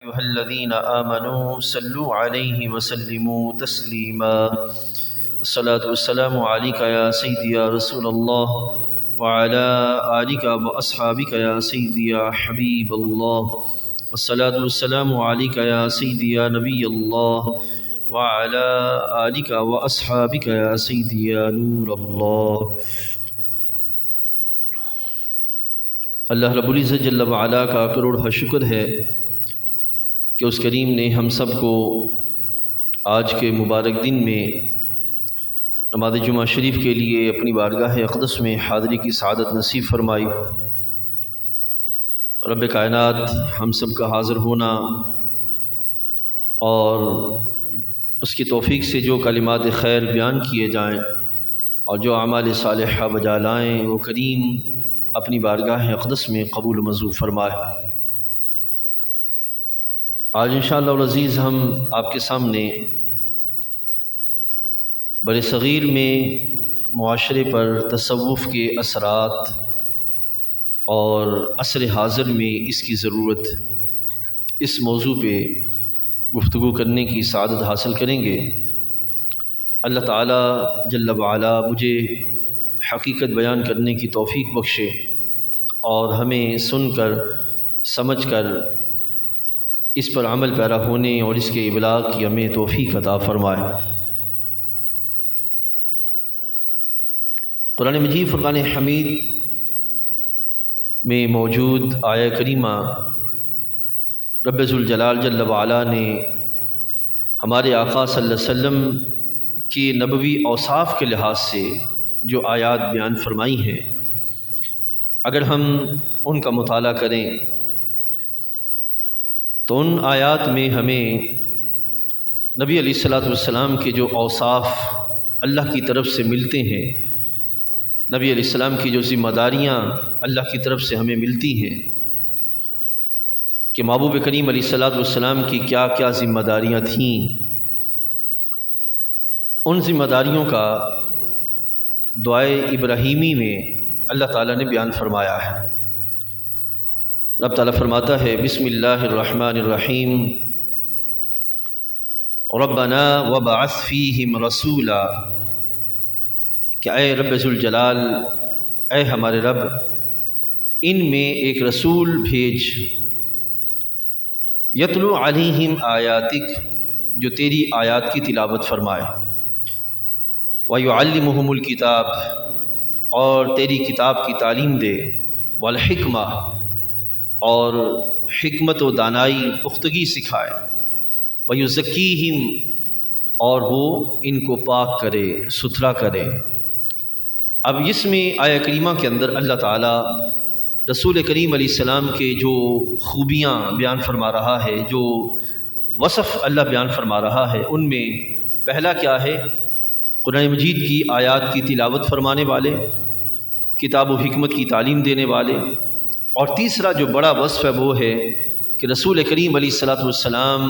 أيها الذين آمنوا صلوا عليه وسلموا تسليما. الصلاة والسلام عليك يا سيدي يا رسول الله وعلى آلك وأصحابك يا سيدي يا حبيب الله. الصلاة والسلام عليك يا سيدي يا نبي الله وعلى آلك وأصحابك يا سيدي يا نور الله. اللہ رب العزت جل وعلا کا کروڑ شکر ہے کہ اس کریم نے ہم سب کو آج کے مبارک دن میں نماز جمعہ شریف کے لیے اپنی بارگاہ اقدس میں حاضری کی سعادت نصیب فرمائی. رب کائنات ہم سب کا حاضر ہونا اور اس کی توفیق سے جو کلمات خیر بیان کیے جائیں اور جو اعمال صالحہ بجا لائیں وہ کریم اپنی بارگاہ اقدس میں قبول و منظور فرمائے. آج انشاءاللہ العزیز ہم آپ کے سامنے بر صغیر میں معاشرے پر تصوف کے اثرات اور عصر حاضر میں اس کی ضرورت اس موضوع پہ گفتگو کرنے کی سعادت حاصل کریں گے. اللہ تعالیٰ جل وعلا مجھے حقیقت بیان کرنے کی توفیق بخشے اور ہمیں سن کر سمجھ کر اس پر عمل پیرا ہونے اور اس کے ابلاغ کی ہمیں توفیق عطا فرمائے. قرآن مجید فرقان حمید میں موجود آیہ کریمہ رب ذوالجلال جل وعلا نے ہمارے آقا صلی اللہ علیہ وسلم کی نبوی اوصاف کے لحاظ سے جو آیات بیان فرمائی ہیں، اگر ہم ان کا مطالعہ کریں تو ان آیات میں ہمیں نبی علیہ الصلوۃ والسلام کے جو اوصاف اللہ کی طرف سے ملتے ہیں، نبی علیہ السلام کی جو ذمہ داریاں اللہ کی طرف سے ہمیں ملتی ہیں کہ محبوب کریم علیہ الصلوۃ والسلام کی کیا کیا ذمہ داریاں تھیں، ان ذمہ داریوں کا دعائے ابراہیمی میں اللہ تعالیٰ نے بیان فرمایا ہے. رب تعالیٰ فرماتا ہے بسم اللہ الرحمن الرحیم ربنا وبعث فیہم رسولا، کہ اے رب ذوالجلال، اے ہمارے رب، ان میں ایک رسول بھیج، یتلو علیہم آیاتک، جو تیری آیات کی تلاوت فرمائے، ویعلمہم الکتاب، اور تیری کتاب کی تعلیم دے، والحکمہ، اور حکمت و دانائی پختگی سکھائے، ویزکیہم، اور وہ ان کو پاک کرے، ستھرا کرے. اب اس میں آیہ کریمہ کے اندر اللہ تعالیٰ رسول کریم علیہ السلام کے جو خوبیاں بیان فرما رہا ہے، جو وصف اللہ بیان فرما رہا ہے، ان میں پہلا کیا ہے؟ قرآن مجید کی آیات کی تلاوت فرمانے والے، کتاب و حکمت کی تعلیم دینے والے، اور تیسرا جو بڑا وصف ہے وہ ہے کہ رسول کریم علیہ الصلوۃ والسلام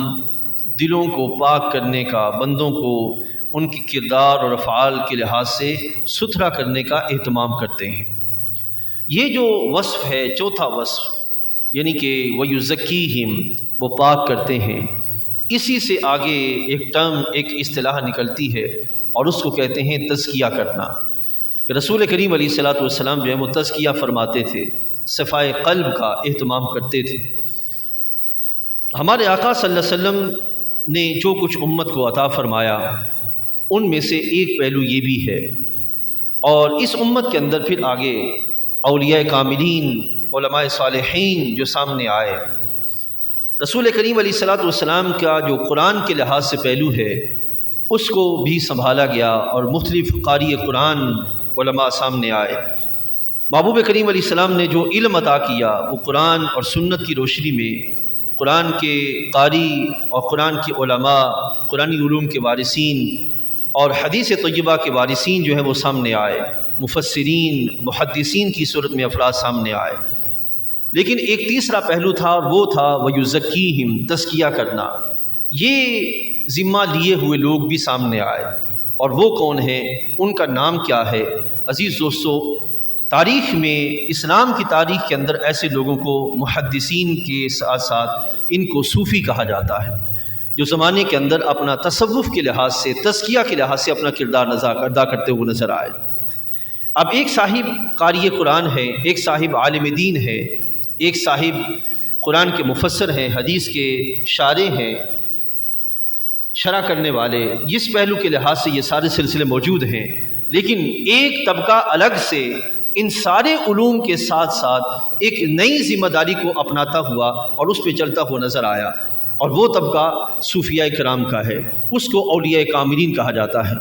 دلوں کو پاک کرنے کا، بندوں کو ان کی کردار اور افعال کے لحاظ سے ستھرا کرنے کا اہتمام کرتے ہیں. یہ جو وصف ہے، چوتھا وصف، یعنی کہ وَيُزَكِّيهِمْ، وہ پاک کرتے ہیں، اسی سے آگے ایک ٹرم، ایک اصطلاح نکلتی ہے اور اس کو کہتے ہیں تزکیہ کرنا. کہ رسول کریم علیہ الصلوۃ والسلام جو ہے وہ تزکیہ فرماتے تھے، صفائے قلب کا اہتمام کرتے تھے. ہمارے آقا صلی اللہ علیہ وسلم نے جو کچھ امت کو عطا فرمایا ان میں سے ایک پہلو یہ بھی ہے، اور اس امت کے اندر پھر آگے اولیاء کاملین، علماء صالحین جو سامنے آئے. رسول کریم علیہ الصلوۃ والسلام کا جو قرآن کے لحاظ سے پہلو ہے اس کو بھی سنبھالا گیا اور مختلف قاری قرآن علماء سامنے آئے. محبوب کریم علیہ السلام نے جو علم عطا کیا وہ قرآن اور سنت کی روشنی میں قرآن کے قاری اور قرآن کے علماء، قرآنی علوم کے وارثین اور حدیث طیبہ کے وارثین جو ہیں وہ سامنے آئے، مفسرین، محدثین کی صورت میں افراد سامنے آئے. لیکن ایک تیسرا پہلو تھا اور وہ تھا وَيُزَكِّيهِمْ، تزکیہ کرنا. یہ ذمہ لیے ہوئے لوگ بھی سامنے آئے، اور وہ کون ہیں، ان کا نام کیا ہے؟ عزیز دوستو، تاریخ میں، اسلام کی تاریخ کے اندر ایسے لوگوں کو محدثین کے ساتھ ساتھ ان کو صوفی کہا جاتا ہے، جو زمانے کے اندر اپنا تصوف کے لحاظ سے، تزکیہ کے لحاظ سے اپنا کردار ادا کرتے ہوئے نظر آئے۔ اب ایک صاحب قاری قرآن ہے، ایک صاحب عالم دین ہے، ایک صاحب قرآن کے مفسر ہیں، حدیث کے شارح ہیں، شرح کرنے والے، جس پہلو کے لحاظ سے یہ سارے سلسلے موجود ہیں، لیکن ایک طبقہ الگ سے ان سارے علوم کے ساتھ ساتھ ایک نئی ذمہ داری کو اپناتا ہوا اور اس پہ چلتا ہوا نظر آیا، اور وہ طبقہ صوفیاء کرام کا ہے، اس کو اولیاء کاملین کہا جاتا ہے۔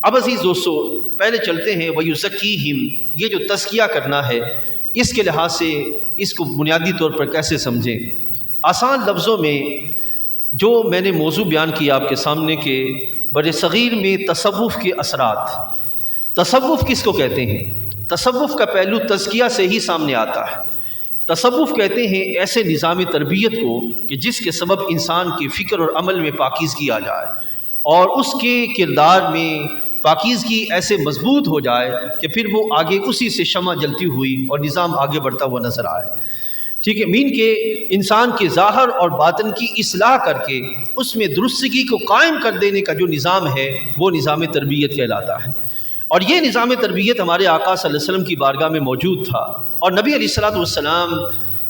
اب عزیز دوستو، پہلے چلتے ہیں وَيُزَكِّيهِمْ، یہ جو تزکیہ کرنا ہے، اس کے لحاظ سے اس کو بنیادی طور پر کیسے سمجھیں؟ آسان لفظوں میں جو میں نے موضوع بیان کیا آپ کے سامنے کہ بر صغیر میں تصوف کے اثرات۔ تصوف کس کو کہتے ہیں؟ تصوف کا پہلو تزکیہ سے ہی سامنے آتا ہے۔ تصوف کہتے ہیں ایسے نظام تربیت کو کہ جس کے سبب انسان کے فکر اور عمل میں پاکیزگی آ جائے، اور اس کے کردار میں پاکیزگی ایسے مضبوط ہو جائے کہ پھر وہ آگے اسی سے شمع جلتی ہوئی اور نظام آگے بڑھتا ہوا نظر آئے۔ ٹھیک ہے، مین کہ انسان کے ظاہر اور باطن کی اصلاح کر کے اس میں درستگی کو قائم کر دینے کا جو نظام ہے وہ نظام تربیت کہلاتا ہے۔ اور یہ نظام تربیت ہمارے آقا صلی اللہ علیہ وسلم کی بارگاہ میں موجود تھا، اور نبی علیہ الصلوۃ والسلام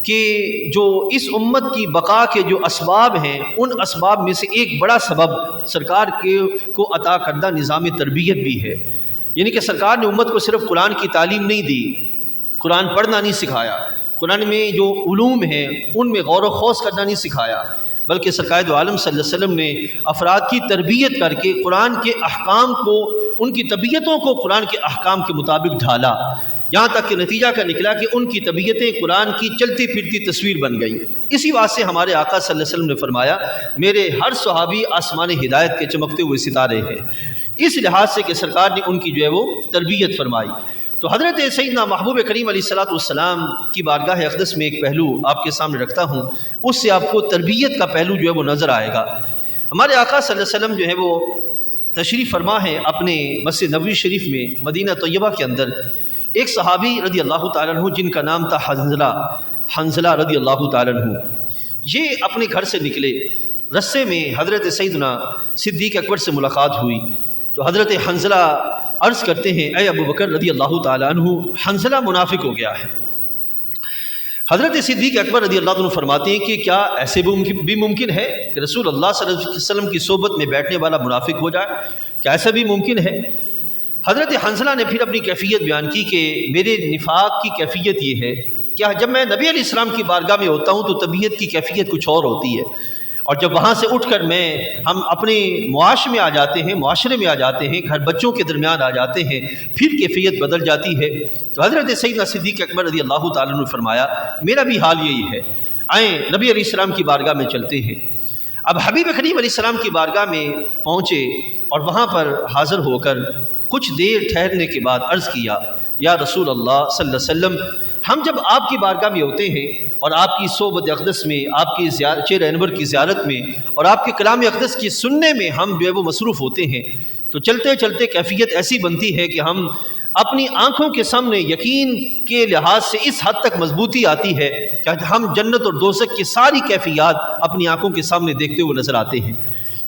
کہ جو اس امت کی بقا کے جو اسباب ہیں، ان اسباب میں سے ایک بڑا سبب سرکار کو عطا کردہ نظام تربیت بھی ہے۔ یعنی کہ سرکار نے امت کو صرف قرآن کی تعلیم نہیں دی، قرآن پڑھنا نہیں سکھایا، قرآن میں جو علوم ہیں ان میں غور و خوض کرنا نہیں سکھایا، بلکہ سرکار دو عالم صلی اللہ علیہ وسلم نے افراد کی تربیت کر کے قرآن کے احکام کو، ان کی طبیعتوں کو قرآن کے احکام کے مطابق ڈھالا، یہاں تک کہ نتیجہ کا نکلا کہ ان کی طبیعتیں قرآن کی چلتی پھرتی تصویر بن گئیں۔ اسی بات سے ہمارے آقا صلی اللہ علیہ وسلم نے فرمایا میرے ہر صحابی آسمان ہدایت کے چمکتے ہوئے ستارے ہیں، اس لحاظ سے کہ سرکار نے ان کی جو ہے وہ تربیت فرمائی۔ تو حضرت سیدنا محبوب کریم علیہ الصلوۃ والسلام کی بارگاہ اقدس میں ایک پہلو آپ کے سامنے رکھتا ہوں، اس سے آپ کو تربیت کا پہلو جو ہے وہ نظر آئے گا۔ ہمارے آقا صلی اللہ علیہ وسلم جو ہے وہ تشریف فرما ہے اپنے مسجد نبوی شریف میں مدینہ طیبہ کے اندر، ایک صحابی رضی اللہ تعالیٰ عنہ جن کا نام تھا حنظلہ رضی اللہ تعالیٰ عنہ، یہ اپنے گھر سے نکلے، رستے میں حضرت سیدنا صدیق اکبر سے ملاقات ہوئی، تو حضرت حنظلہ عرض کرتے ہیں اے ابو بکر رضی اللہ تعالیٰ عنہ، حنظلہ منافق ہو گیا ہے۔ حضرت صدیق اکبر رضی اللہ عنہ فرماتے ہیں کہ کیا ایسے بھی ممکن ہے کہ رسول اللہ صلی اللہ علیہ وسلم کی صحبت میں بیٹھنے والا منافق ہو جائے؟ کیا ایسا بھی ممکن ہے؟ حضرت حنظلہ نے پھر اپنی کیفیت بیان کی کہ میرے نفاق کی کیفیت یہ ہے کہ جب میں نبی علیہ السلام کی بارگاہ میں ہوتا ہوں تو طبیعت کی کیفیت کچھ اور ہوتی ہے، اور جب وہاں سے اٹھ کر ہم اپنے معاشرے میں آ جاتے ہیں، گھر بچوں کے درمیان آ جاتے ہیں، پھر کیفیت بدل جاتی ہے۔ تو حضرت سیدنا صدیق اکبر رضی اللہ تعالیٰ نے فرمایا میرا بھی حال یہی ہے، آئیں نبی علیہ السلام کی بارگاہ میں چلتے ہیں۔ اب حبیب کریم علیہ السلام کی بارگاہ میں پہنچے اور وہاں پر حاضر ہو کر کچھ دیر ٹھہرنے کے بعد عرض کیا یا رسول اللہ صلی اللہ علیہ وسلم، ہم جب آپ کی بارگاہ میں ہوتے ہیں اور آپ کی صحبت اقدس میں، آپ کی چہرہ انور کی زیارت میں اور آپ کے کلام اقدس کی سننے میں ہم جو ہے وہ مصروف ہوتے ہیں، تو چلتے چلتے کیفیت ایسی بنتی ہے کہ ہم اپنی آنکھوں کے سامنے یقین کے لحاظ سے اس حد تک مضبوطی آتی ہے کہ ہم جنت اور دوزخ کی ساری کیفیات اپنی آنکھوں کے سامنے دیکھتے ہوئے نظر آتے ہیں۔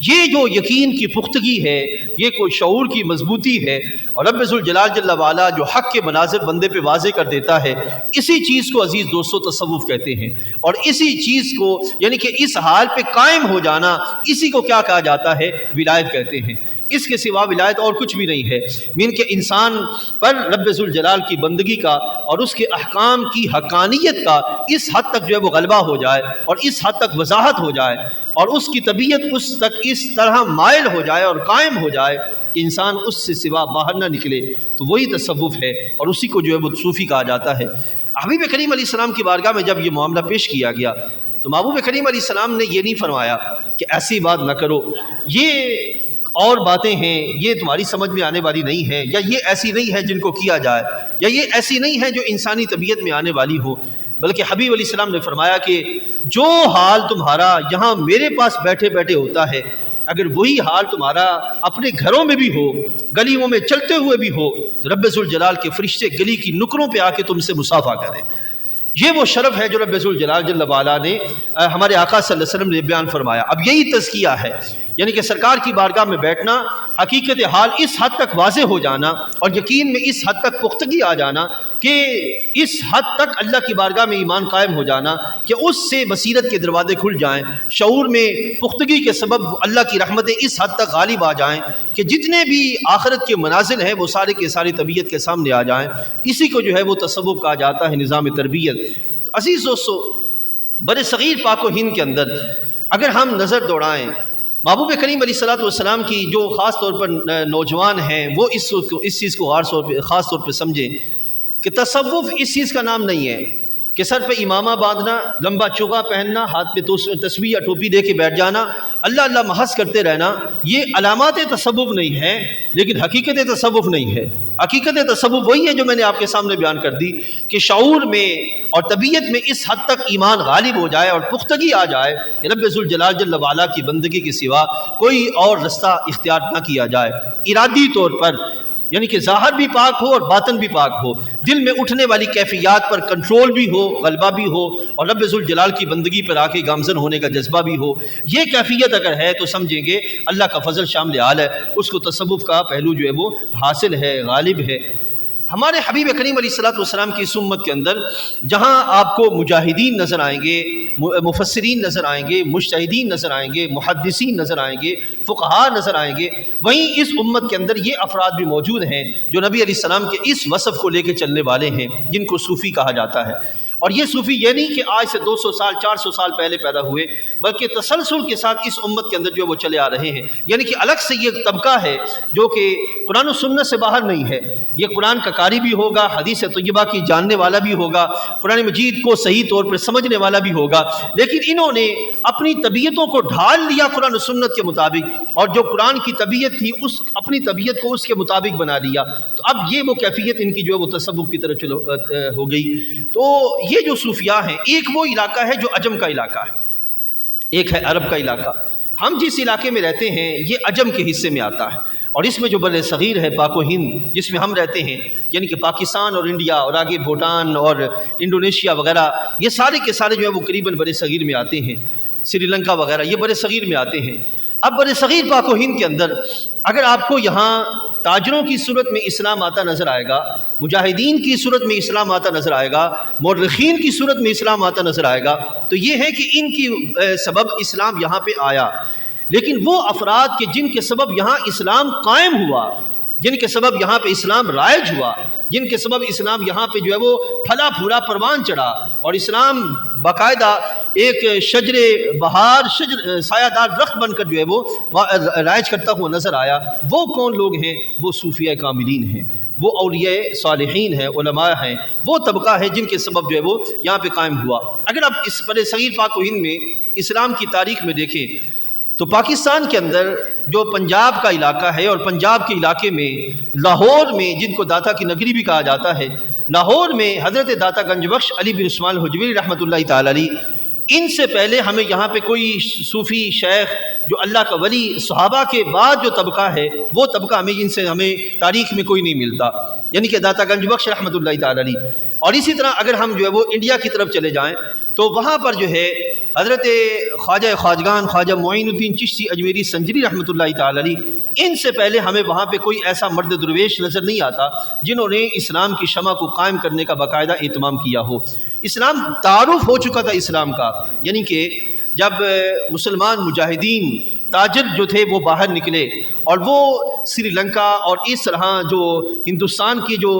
یہ جو یقین کی پختگی ہے، یہ کوئی شعور کی مضبوطی ہے، اور رب ذوالجلال جل وعلا جو حق کے مناظر بندے پہ واضح کر دیتا ہے، اسی چیز کو عزیز دوستو تصوف کہتے ہیں، اور اسی چیز کو یعنی کہ اس حال پہ قائم ہو جانا، اسی کو کیا کہا جاتا ہے؟ ولایت کہتے ہیں۔ اس کے سوا ولایت اور کچھ بھی نہیں ہے، مین کہ انسان پر رب ذوالجلال کی بندگی کا اور اس کے احکام کی حقانیت کا اس حد تک جو ہے وہ غلبہ ہو جائے اور اس حد تک وضاحت ہو جائے اور اس کی طبیعت اس تک اس طرح مائل ہو جائے اور قائم ہو جائے کہ انسان اس سے سوا باہر نہ نکلے، تو وہی تصوف ہے اور اسی کو جو ہے وہ صوفی کہا جاتا ہے۔ حبیب کریم علیہ السلام کی بارگاہ میں جب یہ معاملہ پیش کیا گیا تو محبوب کریم علیہ السلام نے یہ نہیں فرمایا کہ ایسی بات نہ کرو، یہ اور باتیں ہیں، یہ تمہاری سمجھ میں آنے والی نہیں ہے، یا یہ ایسی نہیں ہے جن کو کیا جائے، یا یہ ایسی نہیں ہے جو انسانی طبیعت میں آنے والی ہو، بلکہ حبیب علیہ السلام نے فرمایا کہ جو حال تمہارا یہاں میرے پاس بیٹھے بیٹھے ہوتا ہے، اگر وہی حال تمہارا اپنے گھروں میں بھی ہو، گلیوں میں چلتے ہوئے بھی ہو، تو رب ذوالجلال کے فرشتے گلی کی نکروں پہ آ کے تم سے مصافحہ کریں۔ یہ وہ شرف ہے جو رب ذوالجلال جل وعلا نے ہمارے آقا صلی اللہ علیہ وسلم نے بیان فرمایا۔ اب یہی تزکیہ ہے، یعنی کہ سرکار کی بارگاہ میں بیٹھنا، حقیقت حال اس حد تک واضح ہو جانا اور یقین میں اس حد تک پختگی آ جانا کہ اس حد تک اللہ کی بارگاہ میں ایمان قائم ہو جانا کہ اس سے بصیرت کے دروازے کھل جائیں، شعور میں پختگی کے سبب اللہ کی رحمتیں اس حد تک غالب آ جائیں کہ جتنے بھی آخرت کے منازل ہیں وہ سارے کے سارے طبیعت کے سامنے آ جائیں۔ اسی کو جو ہے وہ تصوف کہا جاتا ہے، نظام تربیت۔ تو عزیز دوستو، بر صغیر پاک و ہند کے اندر اگر ہم نظر دوڑائیں، محبوب کریم علیہ الصلوۃ والسلام کی جو خاص طور پر نوجوان ہیں وہ اس چیز کو خاص طور پہ سمجھیں کہ تصوف اس چیز کا نام نہیں ہے کہ سر پہ امامہ باندھنا، لمبا چوغا پہننا، ہاتھ پہ تسبیح یا ٹوپی دے کے بیٹھ جانا، اللہ اللہ محض کرتے رہنا، یہ علامات تصوف نہیں ہے، لیکن حقیقت تصوف نہیں ہے۔ حقیقت تصوف وہی ہے جو میں نے آپ کے سامنے بیان کر دی کہ شعور میں اور طبیعت میں اس حد تک ایمان غالب ہو جائے اور پختگی آ جائے کہ رب ذوالجلال جل وعلا کی بندگی کے سوا کوئی اور رستہ اختیار نہ کیا جائے، ارادی طور پر، یعنی کہ ظاہر بھی پاک ہو اور باطن بھی پاک ہو، دل میں اٹھنے والی کیفیات پر کنٹرول بھی ہو، غلبہ بھی ہو، اور رب ذوالجلال کی بندگی پر آ کے گامزن ہونے کا جذبہ بھی ہو۔ یہ کیفیت اگر ہے تو سمجھیں گے اللہ کا فضل شامل حال ہے، اس کو تصوف کا پہلو جو ہے وہ حاصل ہے، غالب ہے۔ ہمارے حبیب کریم علیہ الصلوۃ والسلام کی اس امت کے اندر جہاں آپ کو مجاہدین نظر آئیں گے، مفسرین نظر آئیں گے، مجتہدین نظر آئیں گے، محدثین نظر آئیں گے، فقہاء نظر آئیں گے، وہیں اس امت کے اندر یہ افراد بھی موجود ہیں جو نبی علیہ السلام کے اس وصف کو لے کے چلنے والے ہیں، جن کو صوفی کہا جاتا ہے۔ اور یہ صوفی یہ نہیں کہ آج سے 200 سال 400 سال پہلے پیدا ہوئے، بلکہ تسلسل کے ساتھ اس امت کے اندر جو وہ چلے آ رہے ہیں، یعنی کہ الگ سے یہ طبقہ ہے جو کہ قرآن و سنت سے باہر نہیں ہے، یہ قرآن کا قاری بھی ہوگا، حدیث طیبہ کی جاننے والا بھی ہوگا، قرآن مجید کو صحیح طور پر سمجھنے والا بھی ہوگا، لیکن انہوں نے اپنی طبیعتوں کو ڈھال لیا قرآن و سنت کے مطابق، اور جو قرآن کی طبیعت تھی اس اپنی طبیعت کو اس کے مطابق بنا لیا۔ تو اب یہ وہ کیفیت ان کی جو ہے وہ تصوف کی طرف ہو گئی۔ تو یہ جو صوفیاء ہیں، ایک وہ علاقہ ہے جو عجم کا علاقہ ہے، ایک ہے عرب کا علاقہ۔ ہم جس علاقے میں رہتے ہیں یہ عجم کے حصے میں آتا ہے، اور اس میں جو بر صغیر ہے پاک و ہند جس میں ہم رہتے ہیں، یعنی کہ پاکستان اور انڈیا اور آگے بھوٹان اور انڈونیشیا وغیرہ، یہ سارے کے سارے جو ہے وہ قریباً بر صغیر میں آتے ہیں، سری لنکا وغیرہ یہ بر صغیر میں آتے ہیں۔ اب بر صغیر پاک و ہند کے اندر اگر آپ کو یہاں تاجروں کی صورت میں اسلام آتا نظر آئے گا، مجاہدین کی صورت میں اسلام آتا نظر آئے گا، مورخین کی صورت میں اسلام آتا نظر آئے گا، تو یہ ہے کہ ان کی سبب اسلام یہاں پہ آیا۔ لیکن وہ افراد کہ جن کے سبب یہاں اسلام قائم ہوا، جن کے سبب یہاں پہ اسلام رائج ہوا، جن کے سبب اسلام یہاں پہ جو ہے وہ پھلا پھولا پروان چڑھا، اور اسلام باقاعدہ ایک شجر بہار، شجر سایہ دار درخت بن کر جو ہے وہ رائج کرتا ہوا نظر آیا، وہ کون لوگ ہیں؟ وہ صوفیاء کاملین ہیں، وہ اولیاء صالحین ہیں، علماء ہیں، وہ طبقہ ہے جن کے سبب جو ہے وہ یہاں پہ قائم ہوا۔ اگر آپ اس بر صغیر پاک و ہند میں اسلام کی تاریخ میں دیکھیں تو پاکستان کے اندر جو پنجاب کا علاقہ ہے، اور پنجاب کے علاقے میں لاہور میں جن کو داتا کی نگری بھی کہا جاتا ہے، لاہور میں حضرت داتا گنج بخش علی بن عثمان الحجویری رحمۃ اللہ تعالی علیہ، ان سے پہلے ہمیں یہاں پہ کوئی صوفی شیخ جو اللہ کا ولی، صحابہ کے بعد جو طبقہ ہے وہ طبقہ ہمیں تاریخ میں کوئی نہیں ملتا، یعنی کہ داتا گنج بخش رحمۃ اللہ تعالی علیہ۔ اور اسی طرح اگر ہم جو ہے وہ انڈیا کی طرف چلے جائیں تو وہاں پر جو ہے حضرت خواجہ خواجگان خواجہ معین الدین چشتی اجمیری سنجری رحمۃ اللہ تعالی علیہ، ان سے پہلے ہمیں وہاں پہ کوئی ایسا مرد درویش نظر نہیں آتا جنہوں نے اسلام کی شمع کو قائم کرنے کا باقاعدہ اہتمام کیا ہو۔ اسلام تعارف ہو چکا تھا اسلام کا، یعنی کہ جب مسلمان مجاہدین تاجر جو تھے وہ باہر نکلے اور وہ سری لنکا اور اس طرح جو ہندوستان کی جو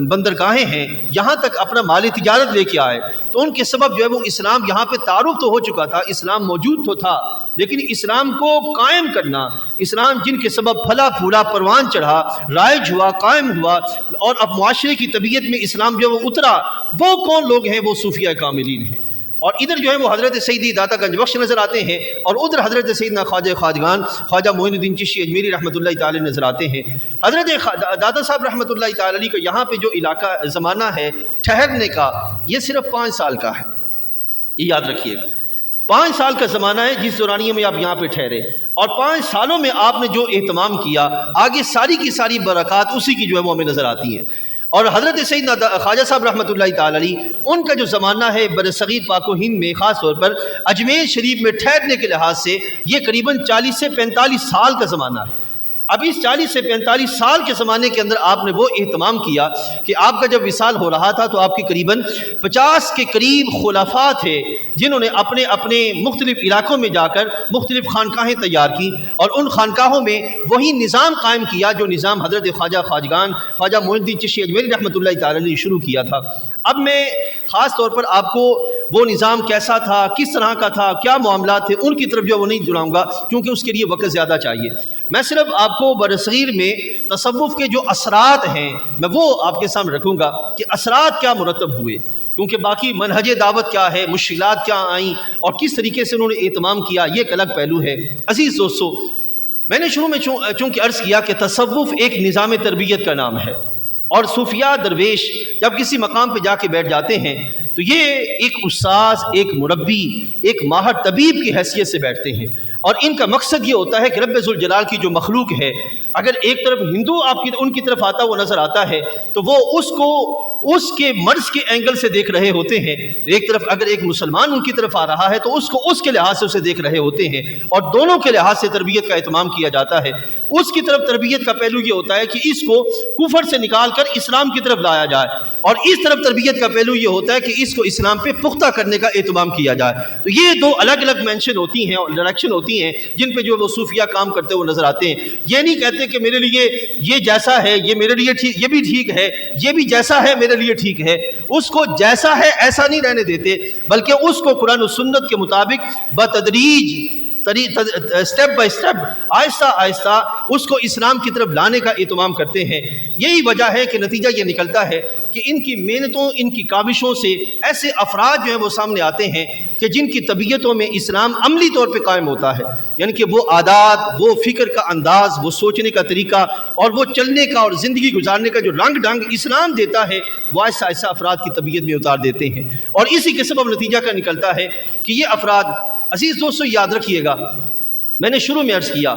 بندرگاہیں ہیں یہاں تک اپنا مالی تجارت لے کے آئے، تو ان کے سبب جو ہے وہ اسلام یہاں پہ تعارف تو ہو چکا تھا، اسلام موجود تو تھا، لیکن اسلام کو قائم کرنا، اسلام جن کے سبب پھلا پھولا پروان چڑھا، رائج ہوا، قائم ہوا، اور اب معاشرے کی طبیعت میں اسلام جو ہے وہ اترا، وہ کون لوگ ہیں؟ وہ صوفیاء کاملین ہیں۔ اور ادھر جو ہے وہ حضرت سیدی داتا گنج بخش نظر آتے ہیں، اور ادھر حضرت سیدنا خواجہ خواجگان خواجہ معین الدین چشتی اجمیری رحمۃ اللہ تعالی نظر آتے ہیں۔ حضرت داتا صاحب رحمۃ اللہ تعالی علیہ کا یہاں پہ جو علاقہ زمانہ ہے ٹھہرنے کا، یہ صرف 5 سال کا ہے، یہ یاد رکھیے گا۔ 5 سال کا زمانہ ہے جس دورانیے میں آپ یہاں پہ ٹھہرے، اور 5 سالوں میں آپ نے جو اہتمام کیا، آگے ساری کی ساری برکات اسی کی جو ہے وہ ہمیں نظر آتی ہیں۔ اور حضرت سیدنا خواجہ صاحب رحمۃ اللہ تعالی علیہ، ان کا جو زمانہ ہے برصغیر پاک و ہند میں، خاص طور پر اجمیر شریف میں ٹھہرنے کے لحاظ سے یہ قریباً 40 سے 45 سال کا زمانہ ہے۔ اب اس 40 سے 45 سال کے زمانے کے اندر آپ نے وہ اہتمام کیا کہ آپ کا جب وصال ہو رہا تھا تو آپ کے قریباً 50 کے قریب خلفاء تھے جنہوں نے اپنے اپنے مختلف علاقوں میں جا کر مختلف خانقاہیں تیار کی، اور ان خانقاہوں میں وہی نظام قائم کیا جو نظام حضرت خواجہ معین الدین چشتی اجمیری رحمۃ اللہ تعالی نے شروع کیا تھا۔ اب میں خاص طور پر آپ کو وہ نظام کیسا تھا، کس طرح کا تھا، کیا معاملات تھے، ان کی طرف جو وہ نہیں دلاؤں گا کیونکہ اس کے لیے وقت زیادہ چاہیے۔ میں صرف آپ کو برصغیر میں تصوف کے جو اثرات ہیں میں وہ آپ کے سامنے رکھوں گا کہ اثرات کیا مرتب ہوئے، کیونکہ باقی منہج دعوت کیا ہے، مشکلات کیا آئیں اور کس طریقے سے انہوں نے اہتمام کیا، یہ ایک الگ پہلو ہے۔ عزیز دوستو، میں نے شروع میں چونکہ عرض کیا کہ تصوف ایک نظام تربیت کا نام ہے، اور صوفیاء درویش جب کسی مقام پہ جا کے بیٹھ جاتے ہیں تو یہ ایک استاذ، ایک مربی، ایک ماہر طبیب کی حیثیت سے بیٹھتے ہیں، اور ان کا مقصد یہ ہوتا ہے کہ رب ذوالجلال کی جو مخلوق ہے، اگر ایک طرف ہندو آپ کی ان کی طرف آتا وہ نظر آتا ہے تو وہ اس کو اس کے مرض کے اینگل سے دیکھ رہے ہوتے ہیں، ایک طرف اگر ایک مسلمان ان کی طرف آ رہا ہے تو اس کو اس کے لحاظ سے اسے دیکھ رہے ہوتے ہیں، اور دونوں کے لحاظ سے تربیت کا اہتمام کیا جاتا ہے۔ اس کی طرف تربیت کا پہلو یہ ہوتا ہے کہ اس کو کفر سے نکال کر اسلام کی طرف لایا جائے، اور اس طرف تربیت کا پہلو یہ ہوتا ہے کہ اس کو اسلام پہ پختہ کرنے کا اہتمام کیا جائے۔ تو یہ دو الگ الگ مینشن ہوتی ہیں اور ڈائریکشن ہوتی ہیں جن پہ جو وہ صوفیہ کام کرتے ہوئے نظر آتے ہیں۔ یہ نہیں کہتے کہ میرے لیے یہ جیسا ہے یہ میرے لیے ٹھیک، یہ بھی ٹھیک ہے، یہ بھی جیسا ہے میرے لیے ٹھیک ہے، اس کو جیسا ہے ایسا نہیں رہنے دیتے، بلکہ اس کو قرآن و سنت کے مطابق بتدریج، سٹیپ بائی سٹیپ، آہستہ آہستہ اس کو اسلام کی طرف لانے کا اہتمام کرتے ہیں۔ یہی وجہ ہے کہ نتیجہ یہ نکلتا ہے کہ ان کی محنتوں، ان کی کاوشوں سے ایسے افراد جو ہیں وہ سامنے آتے ہیں کہ جن کی طبیعتوں میں اسلام عملی طور پہ قائم ہوتا ہے، یعنی کہ وہ عادات، وہ فکر کا انداز، وہ سوچنے کا طریقہ اور وہ چلنے کا اور زندگی گزارنے کا جو رنگ ڈھنگ اسلام دیتا ہے وہ ایسا ایسا افراد کی طبیعت میں اتار دیتے ہیں، اور اسی کے سبب نتیجہ کا نکلتا ہے کہ یہ افراد، عزیز دوستو یاد رکھیے گا، میں نے شروع میں عرض کیا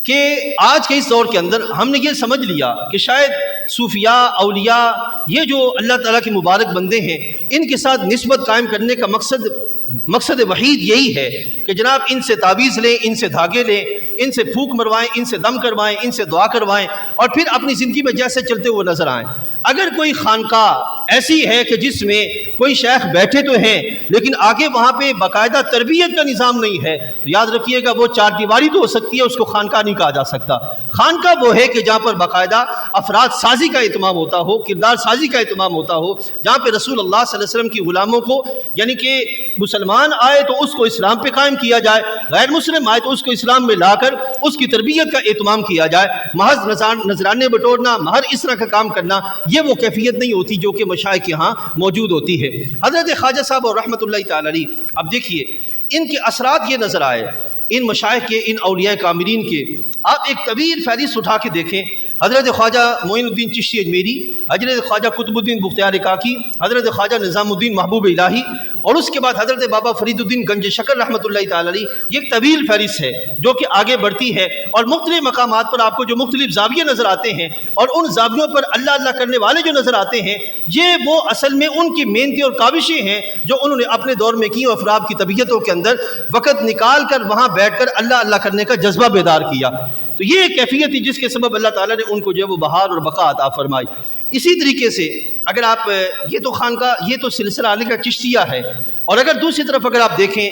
کہ آج کے اس دور کے اندر ہم نے یہ سمجھ لیا کہ شاید صوفیاء، اولیاء، یہ جو اللہ تعالیٰ کے مبارک بندے ہیں، ان کے ساتھ نسبت قائم کرنے کا مقصد وحید یہی ہے کہ جناب ان سے تعویذ لیں، ان سے دھاگے لیں، ان سے پھونک مروائیں، ان سے دم کروائیں، ان سے دعا کروائیں، اور پھر اپنی زندگی میں جیسے چلتے ہوئے نظر آئیں۔ اگر کوئی خانقاہ ایسی ہے کہ جس میں کوئی شیخ بیٹھے تو ہیں لیکن آگے وہاں پہ باقاعدہ تربیت کا نظام نہیں ہے، تو یاد رکھیے گا وہ چار دیواری تو ہو سکتی ہے، اس کو خانقاہ نہیں کہا جا سکتا۔ خانقاہ وہ ہے کہ جہاں پر باقاعدہ افراد سازی کا اہتمام ہوتا ہو، کردار سازی کا اہتمام ہوتا ہو، جہاں پہ رسول اللہ صلی اللہ علیہ وسلم کی غلاموں کو، یعنی کہ مسلمان آئے تو اس کو اسلام پہ قائم کیا جائے، غیر مسلم آئے تو اس کو اسلام میں لا کر اس کی تربیت کا اہتمام کیا جائے۔ محض نذرانے بٹورنا، مہر اس طرح کا کام کرنا، یہ وہ کیفیت نہیں ہوتی جو کہ مشائخ کے ہاں موجود ہوتی ہے۔ حضرت خواجہ صاحب اور رحمۃ اللہ تعالی علیہ، اب دیکھیے ان کے اثرات یہ نظر آئے، ان مشائخ کے، ان اولیاء کاملین کے۔ آپ ایک طویل فہرست اٹھا کے دیکھیں، حضرت خواجہ معین الدین چشتی اجمیری، حضرت خواجہ قطب الدین بختیار کاکی، حضرت خواجہ نظام الدین محبوب الہی، اور اس کے بعد حضرت بابا فرید الدین گنج شکر رحمۃ اللہ تعالی علیہ۔ یہ ایک طویل فہرست ہے جو کہ آگے بڑھتی ہے، اور مختلف مقامات پر آپ کو جو مختلف زاویے نظر آتے ہیں، اور ان زاویوں پر اللہ اللہ کرنے والے جو نظر آتے ہیں، یہ وہ اصل میں ان کی محنتیں اور کاوشیں ہیں جو انہوں نے اپنے دور میں کی، اور افراد کی طبیعتوں کے اندر وقت نکال کر وہاں بیٹھ کر اللہ اللہ کرنے کا جذبہ بیدار کیا۔ تو یہ کیفیت تھی جس کے سبب اللہ تعالیٰ نے ان کو جو ہے وہ بہار اور بقا عطا فرمائی۔ اسی طریقے سے اگر آپ یہ تو خانقاہ، یہ تو سلسلہ علی کا چشتیہ ہے، اور اگر دوسری طرف اگر آپ دیکھیں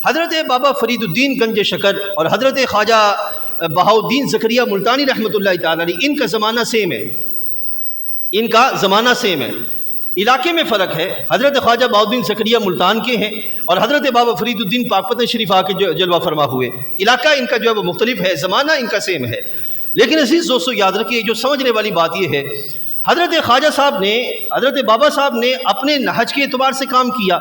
حضرت بابا فرید الدین گنج شکر اور حضرت خواجہ بہاؤالدین زکریا ملتانی رحمۃ اللہ تعالی علیہ، ان کا زمانہ سیم ہے، ان کا زمانہ سیم ہے، علاقے میں فرق ہے۔ حضرت خواجہ بہاؤالدین زکریا ملتان کے ہیں اور حضرت بابا فرید الدین پاکپتن شریف آ کے جو جلوہ فرما ہوئے، علاقہ ان کا جو ہے وہ مختلف ہے، زمانہ ان کا سیم ہے۔ لیکن عزیز دوستو یاد رکھیے، جو سمجھنے والی بات یہ ہے، حضرت خواجہ صاحب نے، حضرت بابا صاحب نے اپنے نہج کے اعتبار سے کام کیا،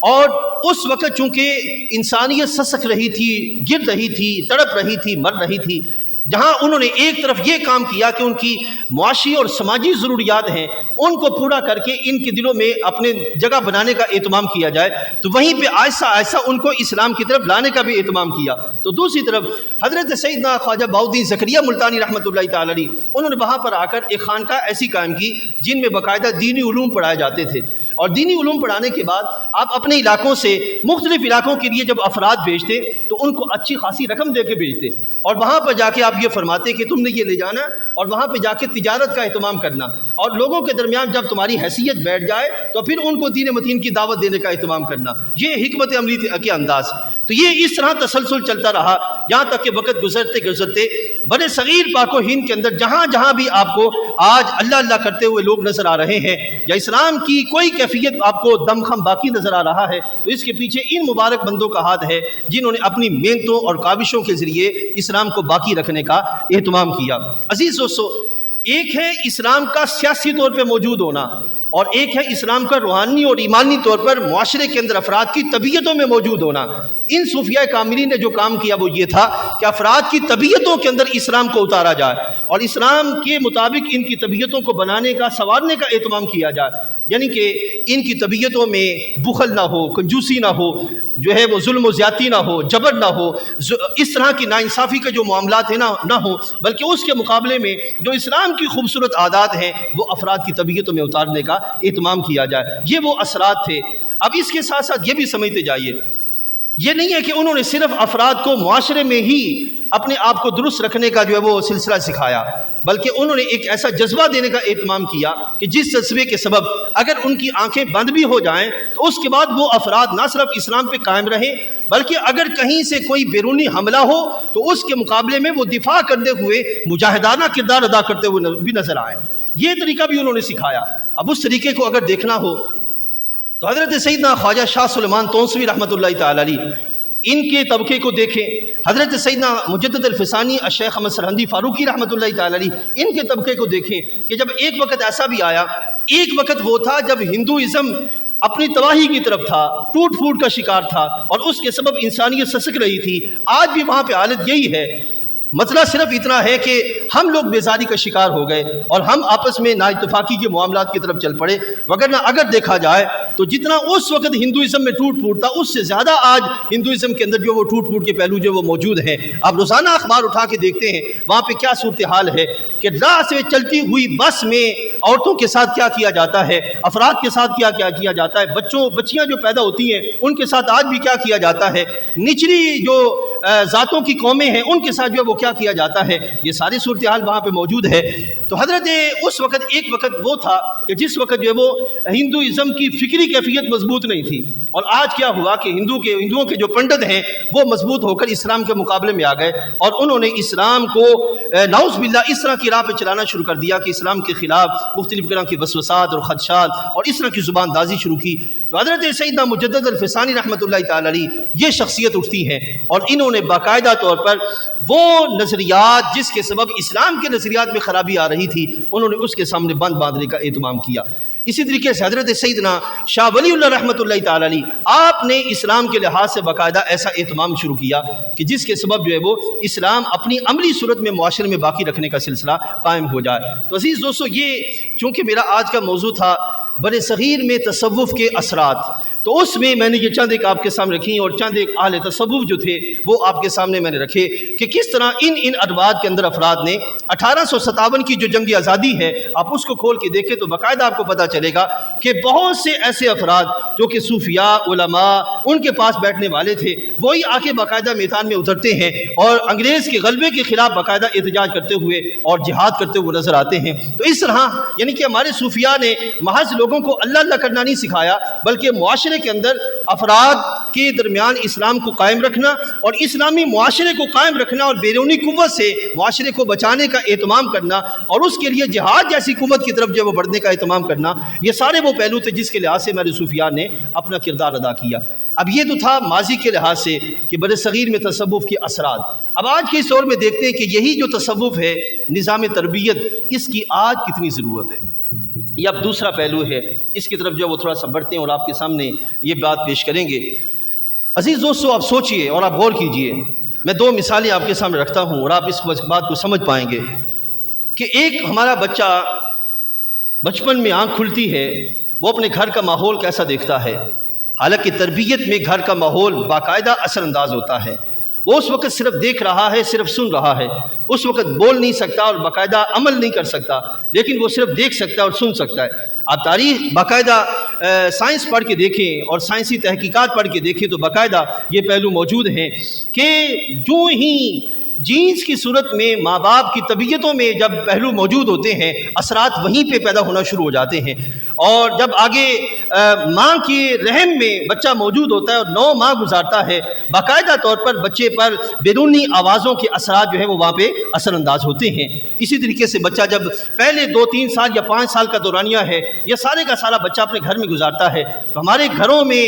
اور اس وقت چونکہ انسانیت سسک رہی تھی، گر رہی تھی، تڑپ رہی تھی، مر رہی تھی، جہاں انہوں نے ایک طرف یہ کام کیا کہ ان کی معاشی اور سماجی ضروریات ہیں ان کو پورا کر کے ان کے دلوں میں اپنے جگہ بنانے کا اہتمام کیا جائے، تو وہیں پہ آہستہ آہستہ ان کو اسلام کی طرف لانے کا بھی اہتمام کیا۔ تو دوسری طرف حضرت سیدنا خواجہ بہاؤالدین زکریا ملتانی رحمۃ اللہ تعالی علیہ، انہوں نے وہاں پر آ کر ایک خانقاہ ایسی قائم کی جن میں باقاعدہ دینی علوم پڑھائے جاتے تھے، اور دینی علوم پڑھانے کے بعد آپ اپنے علاقوں سے مختلف علاقوں کے لیے جب افراد بھیجتے تو ان کو اچھی خاصی رقم دے کے بھیجتے، اور وہاں پر جا کے آپ یہ فرماتے کہ تم نے یہ لے جانا اور وہاں پہ جا کے تجارت کا اہتمام کرنا، اور لوگوں کے درمیان جب تمہاری حیثیت بیٹھ جائے تو پھر ان کو دین متین کی دعوت دینے کا اہتمام کرنا۔ یہ حکمت عملی کے انداز۔ تو یہ اس طرح تسلسل چلتا رہا یہاں تک کہ وقت گزرتے گزرتے بڑے صغیر پاک و ہند کے اندر جہاں جہاں بھی آپ کو آج اللہ اللہ کرتے ہوئے لوگ نظر آ رہے ہیں یا اسلام کی کوئی کیفیت آپ کو دمخم باقی نظر آ رہا ہے، تو اس کے پیچھے ان مبارک بندوں کا ہاتھ ہے جنہوں نے اپنی محنتوں اور کاوشوں کے ذریعے اسلام کو باقی رکھنے کا اہتمام کیا۔ عزیز دوستو، ایک ہے اسلام کا سیاسی طور پہ موجود ہونا، اور ایک ہے اسلام کا روحانی اور ایمانی طور پر معاشرے کے اندر افراد کی طبیعتوں میں موجود ہونا۔ ان صوفیاء کاملین نے جو کام کیا وہ یہ تھا کہ افراد کی طبیعتوں کے اندر اسلام کو اتارا جائے اور اسلام کے مطابق ان کی طبیعتوں کو بنانے کا، سنوارنے کا اہتمام کیا جائے، یعنی کہ ان کی طبیعتوں میں بخل نہ ہو، کنجوسی نہ ہو، جو ہے وہ ظلم و زیادتی نہ ہو، جبر نہ ہو، اس طرح کی ناانصافی کے جو معاملات ہیں نہ ہو، بلکہ اس کے مقابلے میں جو اسلام کی خوبصورت عادات ہیں وہ افراد کی طبیعتوں میں اتارنے کا اہتمام کیا جائے۔ یہ وہ اثرات تھے۔ اب اس کے ساتھ ساتھ یہ بھی سمجھتے جائیے، یہ نہیں ہے کہ انہوں نے صرف افراد کو معاشرے میں ہی اپنے آپ کو درست رکھنے کا جو ہے وہ سلسلہ سکھایا، بلکہ انہوں نے ایک ایسا جذبہ دینے کا اہتمام کیا کہ جس جذبے کے سبب اگر ان کی آنکھیں بند بھی ہو جائیں تو اس کے بعد وہ افراد نہ صرف اسلام پہ قائم رہیں، بلکہ اگر کہیں سے کوئی بیرونی حملہ ہو تو اس کے مقابلے میں وہ دفاع کرتے ہوئے مجاہدانہ کردار ادا کرتے ہوئے بھی نظر آئیں۔ یہ طریقہ بھی انہوں نے سکھایا۔ اب اس طریقے کو اگر دیکھنا ہو تو حضرت سیدنا خواجہ شاہ سلیمان تونسوی رحمۃ اللہ تعالی علیہ، ان کے طبقے کو دیکھیں، حضرت سیدنا مجدد الفسانی الشیخ احمد سرہندی فاروقی رحمۃ اللہ تعالی علیہ، ان کے طبقے کو دیکھیں کہ جب ایک وقت ایسا بھی آیا، ایک وقت وہ تھا جب ہندوازم اپنی تباہی کی طرف تھا، ٹوٹ پھوٹ کا شکار تھا اور اس کے سبب انسانیت سسک رہی تھی۔ آج بھی وہاں پہ حالت یہی ہے، مسئلہ صرف اتنا ہے کہ ہم لوگ بیزاری کا شکار ہو گئے اور ہم آپس میں نا اتفاقی کے معاملات کی طرف چل پڑے، وگرنہ اگر دیکھا جائے تو جتنا اس وقت ہندوازم میں ٹوٹ پھوٹ تھا اس سے زیادہ آج ہندوازم کے اندر جو وہ ٹوٹ پھوٹ کے پہلو جو وہ موجود ہیں۔ آپ روزانہ اخبار اٹھا کے دیکھتے ہیں وہاں پہ کیا صورتحال ہے کہ راہ سے چلتی ہوئی بس میں عورتوں کے ساتھ کیا کیا جاتا ہے، افراد کے ساتھ کیا کیا جاتا ہے، بچیاں جو پیدا ہوتی ہیں ان کے ساتھ آج بھی کیا کیا جاتا ہے، نچلی جو ذاتوں کی قومیں ہیں ان کے ساتھ جو ہے وہ کیا کیا جاتا ہے، یہ ساری صورتحال وہاں پہ موجود ہے۔ تو حضرت اس وقت ایک وقت وہ تھا کہ جس وقت جو ہے وہ ہندوازم کی فکری کیفیت مضبوط نہیں تھی، اور آج کیا ہوا کہ ہندوؤں کے جو پنڈت ہیں وہ مضبوط ہو کر اسلام کے مقابلے میں آ گئے اور انہوں نے اسلام کو نعوذ باللہ اس طرح کی راہ پہ چلانا شروع کر دیا کہ اسلام کے خلاف مختلف طرح کی وسوسات اور خدشات اور اس طرح کی زبان دازی شروع کی۔ تو حضرت سیدنا مجدد الفسانی رحمۃ اللہ تعالی علیہ یہ شخصیت اٹھتی ہے اور انہوں نے باقاعدہ طور پر وہ نظریات جس کے سبب اسلام کے نظریات میں خرابی آ رہی تھی انہوں نے اس کے سامنے بند باندھنے کا اہتمام کیا۔ اسی طریقے سے حضرت سیدنا شاہ ولی اللہ رحمۃ اللہ تعالی علیہ، آپ نے اسلام کے لحاظ سے باقاعدہ ایسا اہتمام شروع کیا کہ جس کے سبب جو ہے وہ اسلام اپنی عملی صورت میں معاشرے میں باقی رکھنے کا سلسلہ قائم ہو جائے۔ تو عزیز دوستو، یہ چونکہ میرا آج کا موضوع تھا بر صغیر میں تصوف کے اثرات، تو اس میں نے یہ چند ایک آپ کے سامنے رکھی اور چند ایک اہل تصوف جو تھے وہ آپ کے سامنے میں نے رکھے کہ کس طرح ان ادوات کے اندر افراد نے 1857 کی جو جنگ آزادی ہے آپ اس کو کھول کے دیکھیں تو باقاعدہ آپ کو پتہ چلے گا کہ بہت سے ایسے افراد جو کہ صوفیاء، علماء ان کے پاس بیٹھنے والے تھے، وہی آ کے باقاعدہ میدان میں اترتے ہیں اور انگریز کے غلبے کے خلاف باقاعدہ احتجاج کرتے ہوئے اور جہاد کرتے ہوئے نظر آتے ہیں۔ تو اس طرح یعنی کہ ہمارے صوفیاء نے محض لوگوں کو اللہ اللہ کرنا نہیں سکھایا، بلکہ معاشرے کے اندر افراد کے درمیان اسلام کو قائم رکھنا اور اسلامی معاشرے کو قائم رکھنا اور بیرونی قوت سے معاشرے کو بچانے کا اہتمام کرنا اور اس کے لیے جہاد جیسی قوت کی طرف جو وہ بڑھنے کا اہتمام کرنا، یہ سارے وہ پہلو تھے جس کے لحاظ سے ہمارے صوفیاء نے اپنا کردار ادا کیا۔ اب یہ تو تھا ماضی کے لحاظ سے کہ بر صغیر میں تصوف کے اثرات۔ اب آج کے اس دور میں دیکھتے ہیں کہ یہی جو تصوف ہے، نظام تربیت، اس کی آج کتنی ضرورت ہے۔ یہ اب دوسرا پہلو ہے، اس کی طرف جو وہ تھوڑا سا بڑھتے ہیں اور آپ کے سامنے یہ بات پیش کریں گے۔ عزیز دوستو، آپ سوچئے اور آپ غور کیجئے، میں دو مثالیں آپ کے سامنے رکھتا ہوں اور آپ اس بات کو سمجھ پائیں گے کہ ایک ہمارا بچہ بچپن میں آنکھ کھلتی ہے، وہ اپنے گھر کا ماحول کیسا دیکھتا ہے، حالانکہ تربیت میں گھر کا ماحول باقاعدہ اثر انداز ہوتا ہے۔ وہ اس وقت صرف دیکھ رہا ہے، صرف سن رہا ہے، اس وقت بول نہیں سکتا اور باقاعدہ عمل نہیں کر سکتا، لیکن وہ صرف دیکھ سکتا ہے اور سن سکتا ہے۔ آپ تاریخ باقاعدہ سائنس پڑھ کے دیکھیں اور سائنسی تحقیقات پڑھ کے دیکھیں تو باقاعدہ یہ پہلو موجود ہیں کہ جو ہی جینس کی صورت میں ماں باپ کی طبیعتوں میں جب پہلو موجود ہوتے ہیں، اثرات وہیں پہ پیدا ہونا شروع ہو جاتے ہیں، اور جب آگے ماں کے رحم میں بچہ موجود ہوتا ہے اور 9 ماہ گزارتا ہے، باقاعدہ طور پر بچے پر بیرونی آوازوں کے اثرات جو ہیں وہ وہاں پہ اثر انداز ہوتے ہیں۔ اسی طریقے سے بچہ جب پہلے 2-3 سال یا 5 سال کا دورانیہ ہے، یہ سارے کا سارا بچہ اپنے گھر میں گزارتا ہے، تو ہمارے گھروں میں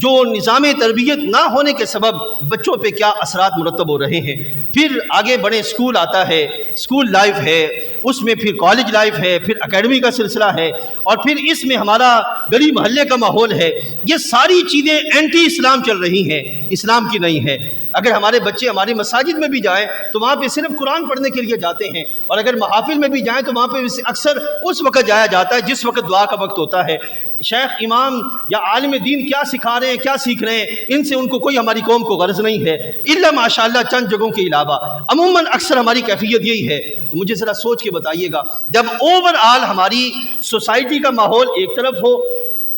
جو نظام تربیت نہ ہونے کے سبب بچوں پہ کیا اثرات مرتب ہو رہے ہیں۔ پھر آگے بڑے اسکول آتا ہے، اسکول لائف ہے، اس میں پھر کالج لائف ہے، پھر اکیڈمی کا سلسلہ ہے، اور پھر اس میں ہمارا گلی محلے کا ماحول ہے۔ یہ ساری چیزیں اینٹی اسلام چل رہی ہیں، اسلام کی نہیں ہے۔ اگر ہمارے بچے ہماری مساجد میں بھی جائیں تو وہاں پہ صرف قرآن پڑھنے کے لیے جاتے ہیں، اور اگر محافل میں بھی جائیں تو وہاں پہ اکثر اس وقت جایا جاتا ہے جس وقت دعا کا وقت ہوتا ہے۔ شیخ، امام یا عالم دین کیا سکھا رہے ہیں، کیا سیکھ رہے ہیں، ان سے ان کو کوئی ہماری قوم کو غرض نہیں ہے، الا ماشاءاللہ چند جگہوں کے علاوہ۔ عموماً اکثر ہماری کیفیت یہی ہے۔ تو مجھے ذرا سوچ کے بتائیے گا، جب اوور آل ہماری سوسائٹی کا ماحول ایک طرف ہو،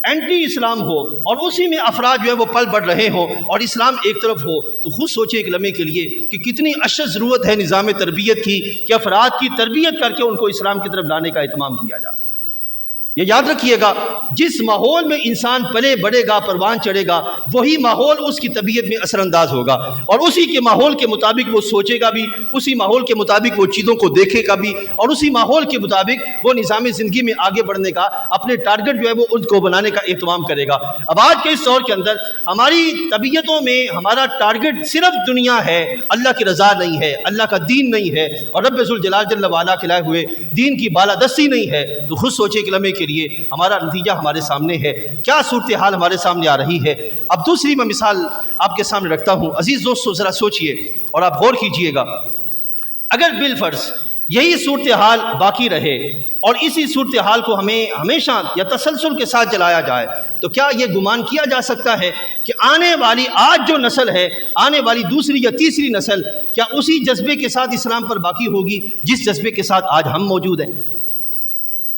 اینٹی اسلام ہو، اور اسی میں افراد جو ہے وہ پل بڑھ رہے ہوں، اور اسلام ایک طرف ہو، تو خود سوچیں ایک لمحے کے لیے کہ کتنی اشد ضرورت ہے نظام تربیت کی کہ افراد کی تربیت کر کے ان کو اسلام کی طرف لانے کا اہتمام کیا جائے۔ یہ یاد رکھیے گا، جس ماحول میں انسان پلے بڑھے گا، پروان چڑھے گا، وہی ماحول اس کی طبیعت میں اثر انداز ہوگا، اور اسی کے ماحول کے مطابق وہ سوچے گا بھی، اسی ماحول کے مطابق وہ چیزوں کو دیکھے گا بھی، اور اسی ماحول کے مطابق وہ نظام زندگی میں آگے بڑھنے کا، اپنے ٹارگٹ جو ہے وہ ان کو بنانے کا اہتمام کرے گا۔ اب آج کے اس دور کے اندر ہماری طبیعتوں میں ہمارا ٹارگٹ صرف دنیا ہے، اللہ کی رضا نہیں ہے، اللہ کا دین نہیں ہے، اور رب ذوالجلال جل وعلا کے لائے ہوئے دین کی بالادستی نہیں ہے۔ تو خود سوچے کہ لمحے کے لیے ہمارا نتیجہ ہمارے سامنے ہے، کیا صورتحال ہمارے سامنے آ رہی ہے۔ اب دوسری میں مثال آپ کے سامنے رکھتا ہوں۔ عزیز دوستو، ذرا سوچئے اور آپ غور کیجئے گا، اگر بالفرض یہی صورتحال باقی رہے اور اسی صورتحال کو ہمیں ہمیشہ یا تسلسل کے ساتھ چلایا جائے، تو کیا یہ گمان کیا جا سکتا ہے کہ آنے والی آج جو نسل ہے، آنے والی دوسری یا تیسری نسل، کیا اسی جذبے کے ساتھ اسلام پر باقی ہوگی جس جذبے کے ساتھ آج ہم موجود ہیں؟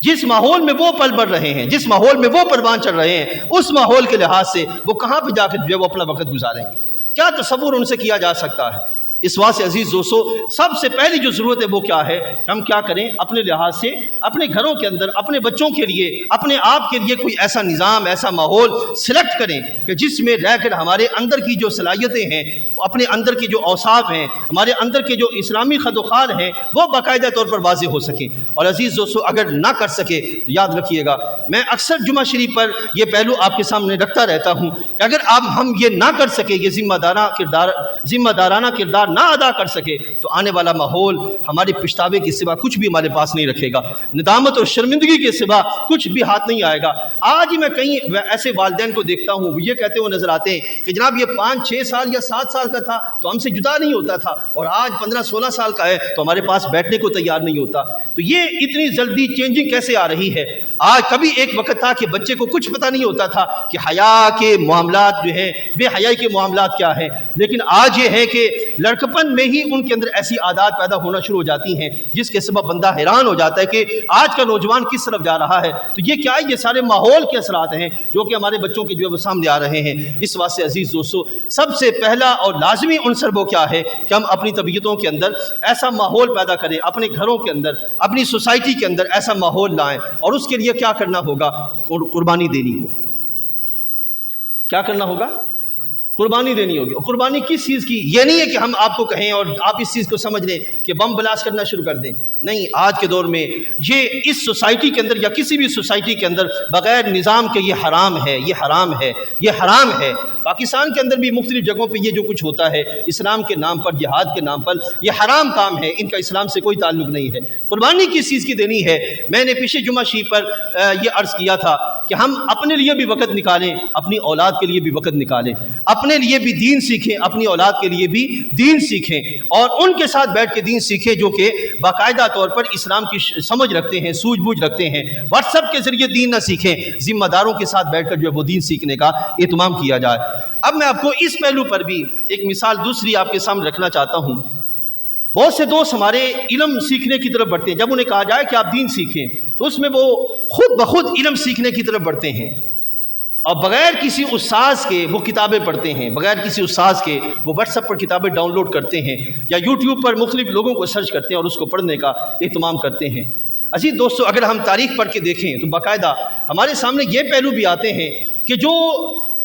جس ماحول میں وہ پل بڑھ رہے ہیں، جس ماحول میں وہ پروان چڑھ رہے ہیں، اس ماحول کے لحاظ سے وہ کہاں پہ جا کر جو وہ اپنا وقت گزاریں گے؟ کیا تصور ان سے کیا جا سکتا ہے؟ اس واسطے عزیز دوستو، سب سے پہلی جو ضرورت ہے وہ کیا ہے کہ ہم کیا کریں، اپنے لحاظ سے اپنے گھروں کے اندر اپنے بچوں کے لیے، اپنے آپ کے لیے کوئی ایسا نظام، ایسا ماحول سلیکٹ کریں کہ جس میں رہ کر ہمارے اندر کی جو صلاحیتیں ہیں، اپنے اندر کے جو اوصاف ہیں، ہمارے اندر کے جو اسلامی خد و خال ہیں، وہ باقاعدہ طور پر واضح ہو سکیں۔ اور عزیز دوستو، اگر نہ کر سکے تو یاد رکھیے گا، میں اکثر جمعہ شریف پر یہ پہلو آپ کے سامنے رکھتا رہتا ہوں کہ اگر ہم یہ نہ کر سکے، یہ ذمہ دارانہ کردار نہ ادا کر سکے، تو آنے والا ماحول ہمارے پچھتاوے کے سوا کچھ بھی ہمارے پاس نہیں رکھے گا، ندامت اور شرمندگی کے سوا کچھ بھی ہاتھ نہیں آئے گا۔ آج ہی میں کئی ایسے والدین کو دیکھتا ہوں، وہ یہ کہتے ہوئے نظر آتے ہیں کہ جناب یہ 5-6 سال یا 7 سال کا تھا تو ہم سے جدا نہیں ہوتا تھا، اور آج 15-16 سال کا ہے تو ہمارے پاس بیٹھنے کو تیار نہیں ہوتا۔ تو یہ اتنی جلدی چینجنگ کیسے آ رہی ہے؟ آج کبھی ایک وقت تھا کہ بچے کو کچھ پتہ نہیں ہوتا تھا کہ حیا کے معاملات جو ہیں، بے حیائی کے معاملات کیا ہیں، لیکن آج یہ ہے کہ لڑکپن میں ہی ان کے اندر ایسی عادات پیدا ہونا شروع ہو جاتی ہیں جس کے سبب بندہ حیران ہو جاتا ہے کہ آج کا نوجوان کس طرف جا رہا ہے۔ تو یہ کیا ہے؟ یہ سارے ماحول کے اثرات ہیں جو کہ ہمارے بچوں کے جو ہے وہ سامنے آ رہے ہیں۔ اس واسطے عزیز دوستو، سب سے پہلا اور لازمی عنصر وہ کیا ہے کہ ہم اپنی طبیعتوں کے اندر ایسا ماحول پیدا کریں، اپنے گھروں کے اندر، اپنی سوسائٹی کے اندر ایسا ماحول لائیں، اور اس کے لیے کیا کرنا ہوگا؟ قربانی دینی ہوگی۔ کیا کرنا ہوگا؟ قربانی دینی ہوگی۔ اور قربانی کس چیز کی؟ یہ نہیں ہے کہ ہم آپ کو کہیں اور آپ اس چیز کو سمجھ لیں کہ بم بلاسٹ کرنا شروع کر دیں، نہیں۔ آج کے دور میں یہ اس سوسائٹی کے اندر یا کسی بھی سوسائٹی کے اندر بغیر نظام کے یہ حرام ہے، یہ حرام ہے، یہ حرام ہے۔ پاکستان کے اندر بھی مختلف جگہوں پہ یہ جو کچھ ہوتا ہے اسلام کے نام پر، جہاد کے نام پر، یہ حرام کام ہے، ان کا اسلام سے کوئی تعلق نہیں ہے۔ قربانی کس چیز کی دینی ہے؟ میں نے پچھلے جمعہ شریف پر یہ عرض کیا تھا کہ ہم اپنے لیے بھی وقت نکالیں، اپنی اولاد کے لیے بھی وقت نکالیں، اپنے لیے بھی دین سیکھیں، اپنی اولاد کے لیے بھی دین سیکھیں، اور ان کے ساتھ بیٹھ کے دین سیکھیں جو کہ باقاعدہ طور پر اسلام کی سمجھ رکھتے ہیں، سوجھ بوجھ رکھتے ہیں۔ واٹس ایپ کے ذریعے دین نہ سیکھیں، ذمہ داروں کے ساتھ بیٹھ کر جو ہے وہ دین سیکھنے کا اہتمام کیا جائے۔ اب میں آپ کو اس پہلو پر بھی ایک مثال دوسری آپ کے سامنے رکھنا چاہتا ہوں۔ بہت سے دوست ہمارے علم سیکھنے کی طرف بڑھتے ہیں، جب انہیں کہا جائے کہ آپ دین سیکھیں تو اس میں وہ خود بخود علم سیکھنے کی طرف بڑھتے ہیں، اور بغیر کسی استاذ کے وہ کتابیں پڑھتے ہیں، بغیر کسی استاذ کے وہ واٹس ایپ پر کتابیں ڈاؤن لوڈ کرتے ہیں، یا یوٹیوب پر مختلف لوگوں کو سرچ کرتے ہیں اور اس کو پڑھنے کا اہتمام کرتے ہیں۔ عزیز دوستو، اگر ہم تاریخ پڑھ کے دیکھیں تو باقاعدہ ہمارے سامنے یہ پہلو بھی آتے ہیں کہ جو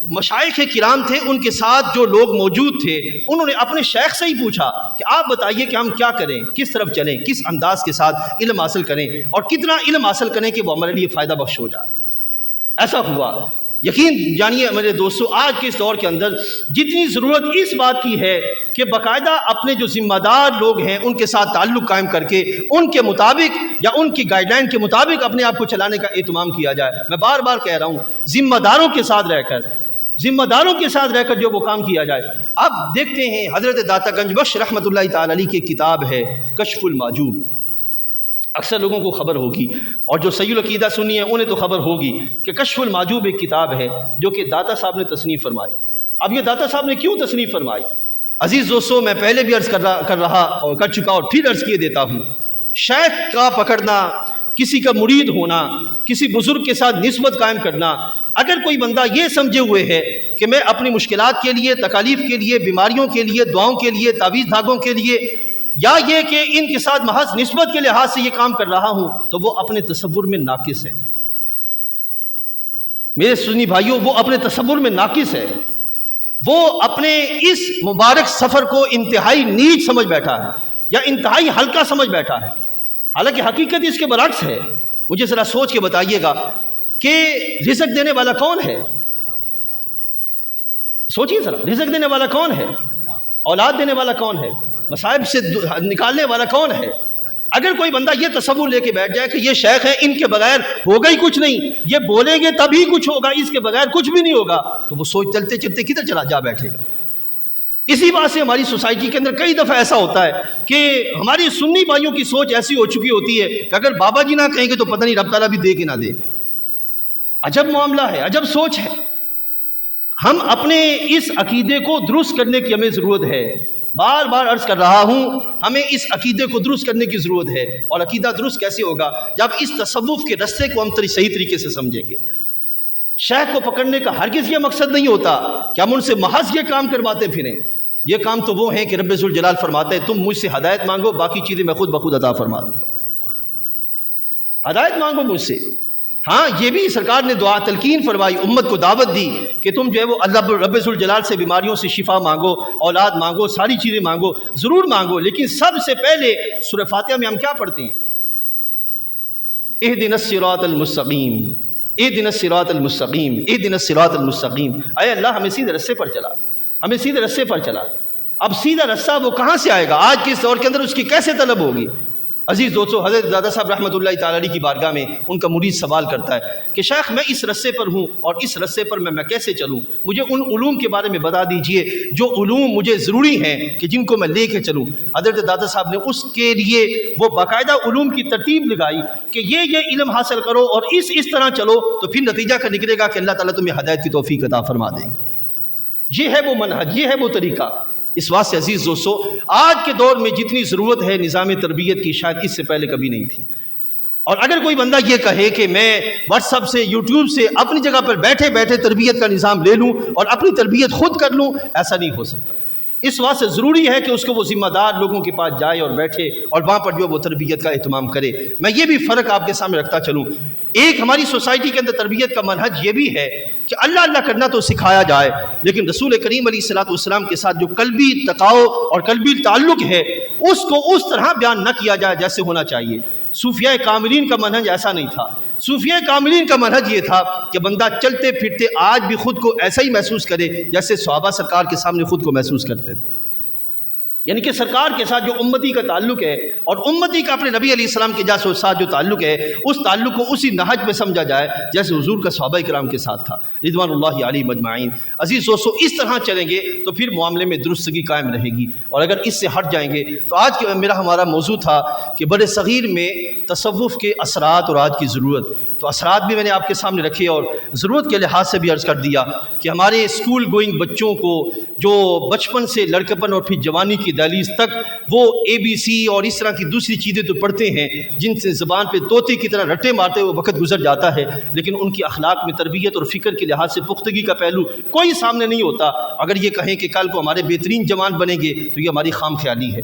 مشائخ کرام تھے ان کے ساتھ جو لوگ موجود تھے انہوں نے اپنے شیخ سے ہی پوچھا کہ آپ بتائیے کہ ہم کیا کریں، کس طرف چلیں، کس انداز کے ساتھ علم حاصل کریں اور کتنا علم حاصل کریں کہ وہ ہمارے لیے فائدہ بخش ہو جائے۔ ایسا ہوا۔ یقین جانیے میرے دوستو، آج کے اس دور کے اندر جتنی ضرورت اس بات کی ہے کہ باقاعدہ اپنے جو ذمہ دار لوگ ہیں ان کے ساتھ تعلق قائم کر کے ان کے مطابق یا ان کی گائیڈ لائن کے مطابق اپنے آپ کو چلانے کا اہتمام کیا جائے۔ میں بار بار کہہ رہا ہوں، ذمہ داروں کے ساتھ رہ کر جو وہ کام کیا جائے۔ اب دیکھتے ہیں حضرت داتا گنج بخش رحمۃ اللہ تعالی علیہ کی کتاب ہے کشف المحجوب۔ اکثر لوگوں کو خبر ہوگی، اور جو صحیح العقیدہ سنی ہے انہیں تو خبر ہوگی کہ کشف المحجوب ایک کتاب ہے جو کہ داتا صاحب نے تصنیف فرمائی۔ اب یہ داتا صاحب نے کیوں تصنیف فرمائی؟ عزیز دوستو، میں پہلے بھی عرض کر چکا اور پھر عرض کیے دیتا ہوں، شیخ کا پکڑنا، کسی کا مرید ہونا، کسی بزرگ کے ساتھ نسبت قائم کرنا، اگر کوئی بندہ یہ سمجھے ہوئے ہے کہ میں اپنی مشکلات کے لیے، تکالیف کے لیے، بیماریوں کے لیے، دعاؤں کے لیے، تعویذ دھاگوں کے لیے، یا یہ کہ ان کے ساتھ محض نسبت کے لحاظ سے یہ کام کر رہا ہوں، تو وہ اپنے تصور میں ناقص ہے۔ میرے سنی بھائیوں، وہ اپنے تصور میں ناقص ہے، وہ اپنے اس مبارک سفر کو انتہائی نیچ سمجھ بیٹھا ہے یا انتہائی ہلکا سمجھ بیٹھا ہے، حالانکہ حقیقت اس کے برعکس ہے۔ مجھے ذرا سوچ کے بتائیے گا کہ رزق دینے والا کون ہے؟ سوچیے ذرا، رزق دینے والا کون ہے؟ اولاد دینے والا کون ہے؟ مصائب سے نکالنے والا کون ہے؟ اگر کوئی بندہ یہ تصور لے کے بیٹھ جائے کہ یہ شیخ ہے، ان کے بغیر ہوگا ہی کچھ نہیں، یہ بولیں گے تبھی کچھ ہوگا، اس کے بغیر کچھ بھی نہیں ہوگا، تو وہ سوچ چلتے چلتے کدھر چلا جا بیٹھے گا۔ اسی بات سے ہماری سوسائٹی کے اندر کئی دفعہ ایسا ہوتا ہے کہ ہماری سنی بھائیوں کی سوچ ایسی ہو چکی ہوتی ہے کہ اگر بابا جی نہ کہیں گے تو پتہ نہیں رب تعالیٰ بھی دے کہ نہ دے۔ عجب معاملہ ہے، عجب سوچ ہے۔ ہم اپنے اس عقیدے کو درست کرنے کی ہمیں ضرورت ہے۔ بار بار عرض کر رہا ہوں، ہمیں اس عقیدے کو درست کرنے کی ضرورت ہے، اور عقیدہ درست کیسے ہوگا؟ جب اس تصوف کے رستے کو ہم صحیح طریقے سے سمجھیں گے۔ شیخ کو پکڑنے کا ہرگز یہ مقصد نہیں ہوتا کہ ہم ان سے محض یہ کام کرواتے پھریں۔ یہ کام تو وہ ہیں کہ رب ذوالجلال فرماتے ہیں تم مجھ سے ہدایت مانگو، باقی چیزیں میں خود بخود عطا فرما دوں گا۔ ہدایت مانگو مجھ سے۔ ہاں، یہ بھی سرکار نے دعا تلقین فرمائی، امت کو دعوت دی کہ تم جو ہے وہ اللہ رب ذوالجلال سے بیماریوں سے شفا مانگو، اولاد مانگو، ساری چیزیں مانگو، ضرور مانگو، لیکن سب سے پہلے سورہ فاتحہ میں ہم کیا پڑھتے ہیں؟ اہدنا الصراط المستقیم، اہدنا الصراط المستقیم، اہدنا الصراط المستقیم۔ اے اللہ ہمیں سیدھے رستے پر چلا، ہمیں سیدھے رستے پر چلا۔ اب سیدھا رستہ وہ کہاں سے آئے گا؟ آج کے اس دور کے اندر اس کی کیسے طلب ہوگی؟ عزیز دوستو، حضرت دادا صاحب رحمۃ اللہ تعالی علیہ کی بارگاہ میں ان کا مرید سوال کرتا ہے کہ شیخ میں اس رستے پر ہوں اور اس رستے پر میں کیسے چلوں؟ مجھے ان علوم کے بارے میں بتا دیجئے جو علوم مجھے ضروری ہیں کہ جن کو میں لے کے چلوں۔ حضرت دادا صاحب نے اس کے لیے وہ باقاعدہ علوم کی ترتیب لگائی کہ یہ علم حاصل کرو اور اس طرح چلو، تو پھر نتیجہ کا نکلے گا کہ اللہ تعالیٰ تمہیں ہدایت کی توفیق عطا فرما دے۔ یہ ہے وہ منہج، یہ ہے وہ طریقہ۔ اس بات سے عزیز دوستو، آج کے دور میں جتنی ضرورت ہے نظام تربیت کی شاید اس سے پہلے کبھی نہیں تھی۔ اور اگر کوئی بندہ یہ کہے کہ میں واٹس ایپ سے، یوٹیوب سے اپنی جگہ پر بیٹھے بیٹھے تربیت کا نظام لے لوں اور اپنی تربیت خود کر لوں، ایسا نہیں ہو سکتا۔ اس بات سے ضروری ہے کہ اس کو وہ ذمہ دار لوگوں کے پاس جائے اور بیٹھے اور وہاں پر جو وہ تربیت کا اہتمام کرے۔ میں یہ بھی فرق آپ کے سامنے رکھتا چلوں، ایک ہماری سوسائٹی کے اندر تربیت کا منہج یہ بھی ہے کہ اللہ اللہ کرنا تو سکھایا جائے، لیکن رسول کریم علیہ الصلوۃ والسلام کے ساتھ جو قلبی تقاؤ اور قلبی تعلق ہے اس کو اس طرح بیان نہ کیا جائے جیسے ہونا چاہیے۔ صوفیاء کاملین کا منہج ایسا نہیں تھا۔ صوفیاء کاملین کا منہج یہ تھا کہ بندہ چلتے پھرتے آج بھی خود کو ایسا ہی محسوس کرے جیسے صحابہ سرکار کے سامنے خود کو محسوس کرتے تھے۔ یعنی کہ سرکار کے ساتھ جو امتی کا تعلق ہے اور امتی کا اپنے نبی علیہ السلام کے ساتھ جو تعلق ہے، اس تعلق کو اسی نہج پہ سمجھا جائے جیسے حضور کا صحابہ کرام کے ساتھ تھا رضوان اللہ علیہم اجمعین۔ عزیز دوستو، اس طرح چلیں گے تو پھر معاملے میں درستگی قائم رہے گی، اور اگر اس سے ہٹ جائیں گے تو آج کے ہمارا موضوع تھا کہ بڑے صغیر میں تصوف کے اثرات اور آج کی ضرورت۔ تو اثرات بھی میں نے آپ کے سامنے رکھے اور ضرورت کے لحاظ سے بھی عرض کر دیا کہ ہمارے اسکول گوئنگ بچوں کو جو بچپن سے لڑکپن اور پھر جوانی کی دہلیز تک وہ ABC اور اس طرح کی دوسری چیزیں تو پڑھتے ہیں جن سے زبان پہ طوطے کی طرح رٹے مارتے ہوئے وقت گزر جاتا ہے، لیکن ان کی اخلاق میں تربیت اور فکر کے لحاظ سے پختگی کا پہلو کوئی سامنے نہیں ہوتا۔ اگر یہ کہیں کہ کل کو ہمارے بہترین جوان بنیں گے تو یہ ہماری خام خیالی ہے۔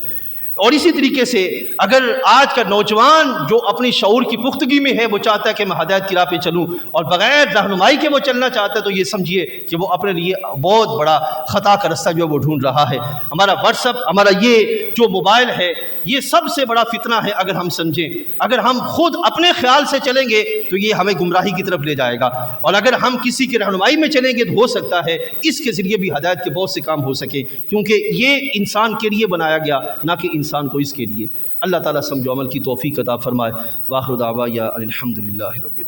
اور اسی طریقے سے اگر آج کا نوجوان جو اپنی شعور کی پختگی میں ہے وہ چاہتا ہے کہ میں ہدایت کی راہ پہ چلوں اور بغیر رہنمائی کے وہ چلنا چاہتا ہے، تو یہ سمجھیے کہ وہ اپنے لیے بہت بڑا خطا کا رستہ جو ہے وہ ڈھونڈ رہا ہے۔ ہمارا واٹس ایپ، ہمارا یہ جو موبائل ہے، یہ سب سے بڑا فتنہ ہے اگر ہم سمجھیں۔ اگر ہم خود اپنے خیال سے چلیں گے تو یہ ہمیں گمراہی کی طرف لے جائے گا، اور اگر ہم کسی کی رہنمائی میں چلیں گے تو ہو سکتا ہے اس کے ذریعے بھی ہدایت کے بہت سے کام ہو سکیں، کیونکہ یہ انسان کے لیے بنایا گیا نہ کہ انسان کو اس کے لیے۔ اللہ تعالیٰ سمجھ و عمل کی توفیق عطا فرمائے۔ وآخر دعوانا ان الحمد للہ رب العالمین۔